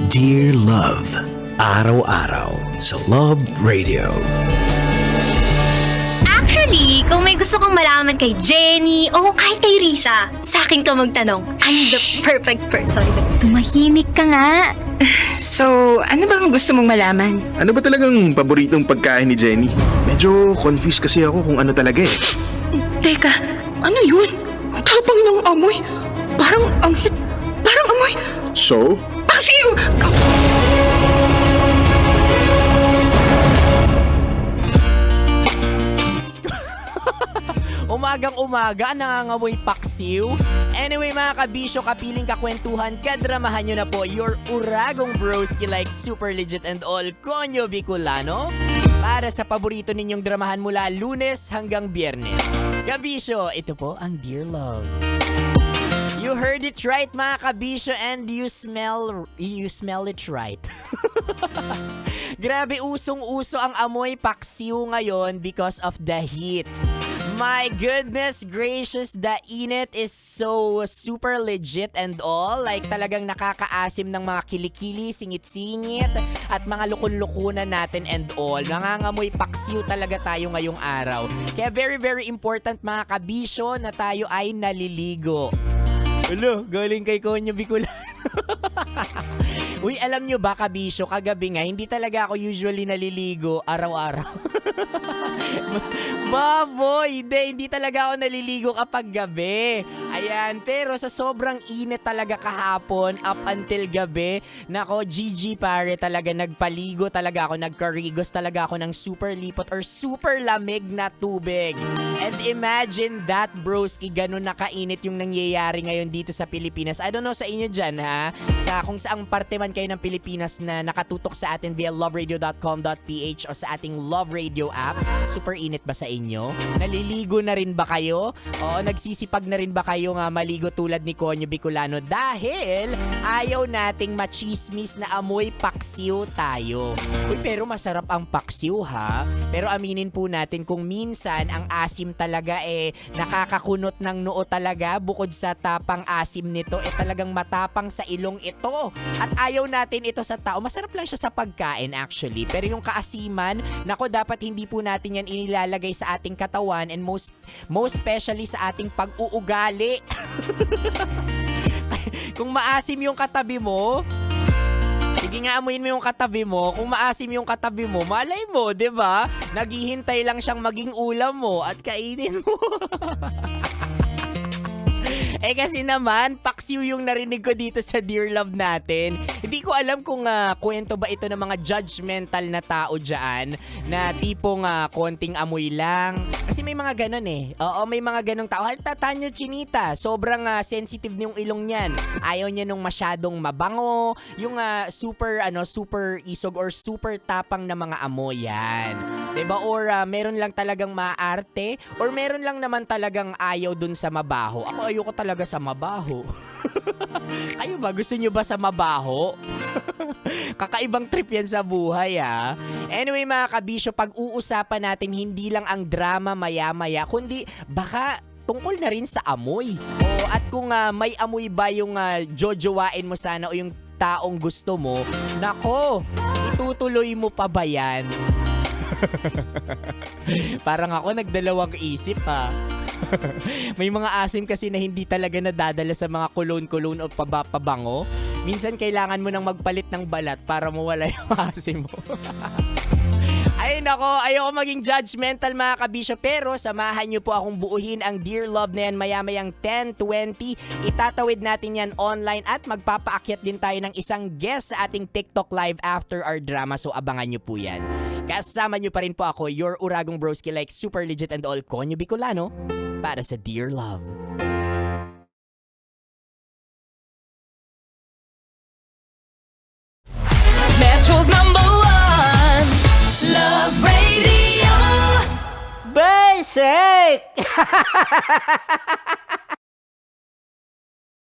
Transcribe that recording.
Dear Love, araw-araw sa Love Radio. Actually, kung may gusto kang malaman kay Jenny o kahit kay Risa, sa akin ka magtanong. I'm the perfect person. Tumahimik ka nga. So, ano bang gusto mong malaman? Ano ba talagang paboritong pagkain ni Jenny? Medyo confused kasi ako kung ano talaga eh. Teka, ano yun? Ang tapang ng amoy. Parang angit. Parang amoy. So? Paksiw! Umagang-umaga, nangangamoy paksiw. Anyway mga kabisyo, kapiling kakwentuhan, kadramahan nyo na po your uragong broski like super legit and all Konyo Bicolano para sa paborito ninyong dramahan mula Lunes hanggang Biyernes. Kabisyo, ito po ang Dear Love. You heard it right mga kabisyo and you smell it right. Grabe, usong-uso ang amoy paksiw ngayon because of the heat. My goodness gracious, the init is so super legit and all. Like talagang nakakaasim ng mga kilikili, singit-singit at mga lukon-lukunan natin and all. Nangangamoy paksiw talaga tayo ngayong araw. Kaya very very important mga kabisyo na tayo ay naliligo. Hello, galing kay Konyo Bicolano. Uy, alam nyo ba kabisyo, kagabi nga, hindi talaga ako usually naliligo araw-araw. Baboy, hindi talaga ako naliligo kapag gabi. Ayan, pero sa sobrang init talaga kahapon, up until gabi, nako, GG pare, talaga nagpaligo talaga ako, nagkarigos talaga ako ng super lipot or super lamig na tubig. And imagine that, broski, ganun nakainit yung nangyayari ngayon dito sa Pilipinas. I don't know sa inyo dyan, ha? Sa kung saang parte man kayo ng Pilipinas na nakatutok sa atin via loveradio.com.ph o sa ating Love Radio app. Super init ba sa inyo? Naliligo na rin ba kayo? O nagsisipag na rin ba kayo nga maligo tulad ni Konyo Bicolano dahil ayaw nating machismis na amoy paksiw tayo. Uy, pero masarap ang paksiw, ha? Pero aminin po natin kung minsan ang asim talaga nakakakunot ng noo talaga, bukod sa tapang asim nito talagang matapang sa ilong ito. At ayaw natin ito sa tao. Masarap lang siya sa pagkain actually. Pero yung kaasiman, nako, dapat hindi po natin yan inilalagay sa ating katawan and most especially sa ating pag-uugali. Kung maasim yung katabi mo, sige nga, amuin mo yung katabi mo. Kung maasim yung katabi mo, malay mo, 'di ba? Naghihintay lang siyang maging ulam mo at kainin mo. Kasi naman, paksiw yung narinig ko dito sa Dear Love natin. Hindi ko alam kung kwento ba ito ng mga judgmental na tao dyan na tipong konting amoy lang. Kasi may mga ganun Oo, may mga ganung tao. Halata nyo, Chinita. Sobrang sensitive niyong ilong niyan. Ayaw niya nung masyadong mabango. Yung super isog or super tapang na mga amoy yan. Diba? Or meron lang talagang maarte. Or meron lang naman talagang ayaw dun sa mabaho. Ako ayoko talaga sa mabaho. Kayo ba? Gusto nyo ba sa mabaho? Kakaibang trip yan sa buhay, ha? Anyway, mga kabisyo, pag-uusapan natin hindi lang ang drama maya-maya, kundi baka tungkol na rin sa amoy. At kung may amoy ba yung jojowain mo sana o yung taong gusto mo, nako, itutuloy mo pa ba yan? Parang ako nagdalawang isip, ha? May mga asim kasi na hindi talaga nadadala sa mga cologne o pabango. Minsan kailangan mo nang magpalit ng balat para mawala yung asim mo. Ay nako, ayoko maging judgmental mga kabisyo, pero samahan nyo po akong buuhin ang Dear Love na yan maya-mayang 10:20. Itatawid natin yan online at magpapaakyat din tayo ng isang guest sa ating TikTok live after our drama, so abangan nyo po yan. Kasama nyo pa rin po ako, your uragong broski like super legit and all Konyo Bicolano para sa Dear Love. Metro's #1 Love Radio. Basic!